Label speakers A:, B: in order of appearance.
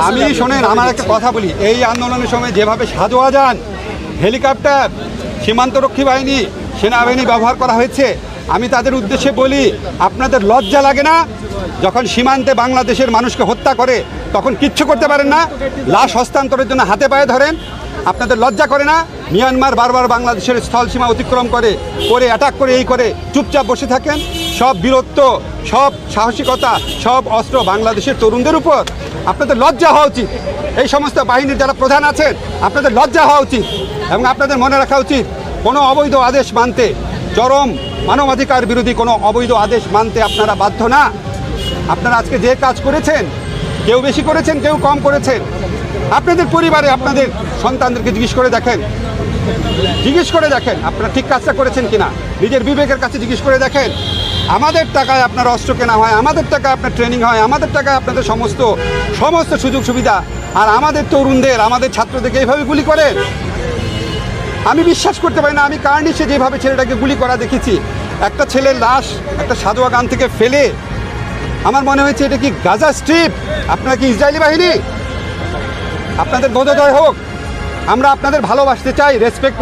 A: আমি শোনেন, আমার একটা কথা বলি, এই আন্দোলনের সময় যেভাবে সাজোয়াজান হেলিকপ্টার, সীমান্তরক্ষী বাহিনী, সেনাবাহিনী ব্যবহার করা হয়েছে, আমি তাদের উদ্দেশ্যে বলি, আপনাদের লজ্জা লাগে না? যখন সীমান্তে বাংলাদেশের মানুষকে হত্যা করে তখন কিচ্ছু করতে পারেন না, লাশ হস্তান্তরের জন্য হাতে পায়ে ধরেন। আপনাদের লজ্জা করে না? মিয়ানমার বারবার বাংলাদেশের স্থল সীমা অতিক্রম করে অ্যাটাক করে এই করে চুপচাপ বসে থাকেন। সব বীরত্ব, সব সাহসিকতা, সব অস্ত্র বাংলাদেশের তরুণদের উপর। আপনাদের লজ্জা হওয়া উচিত। এই সমস্ত বাহিনীর যারা প্রধান আছেন, আপনাদের লজ্জা হওয়া উচিত এবং আপনাদের মনে রাখা উচিত, কোনো অবৈধ আদেশ মানতে, চরম মানবাধিকার বিরোধী কোনো অবৈধ আদেশ মানতে আপনারা বাধ্য না। আপনারা আজকে যে কাজ করেছেন, কেউ বেশি করেছেন, কেউ কম করেছেন। আপনাদের পরিবারে আপনাদের সন্তানদেরকে জিজ্ঞেস করে দেখেন আপনারা ঠিক কাজটা করেছেন কিনা। নিজের বিবেকের কাছে জিজ্ঞেস করে দেখেন। আমাদের টাকায় আপনার অস্ত্র কেনা হয়, আমাদের টাকায় আপনার ট্রেনিং হয়, আমাদের টাকায় আপনাদের সমস্ত সুযোগ সুবিধা, আর আমাদের তরুণদের, আমাদের ছাত্রদেরকে এইভাবে গুলি করেন। আমি বিশ্বাস করতে পারি না। আমি কার্নিশে যেভাবে ছেলেটাকে গুলি করা দেখেছি, একটা ছেলের লাশ একটা সাদোয়া গান থেকে ফেলে, আমার মনে হয়েছে এটা কি গাজা স্ট্রিপ? আপনারা কি ইসরায়েলি বাহিনী? আপনাদের বোধোদয় হোক। আমরা আপনাদের ভালোবাসতে চাই, রেসপেক্ট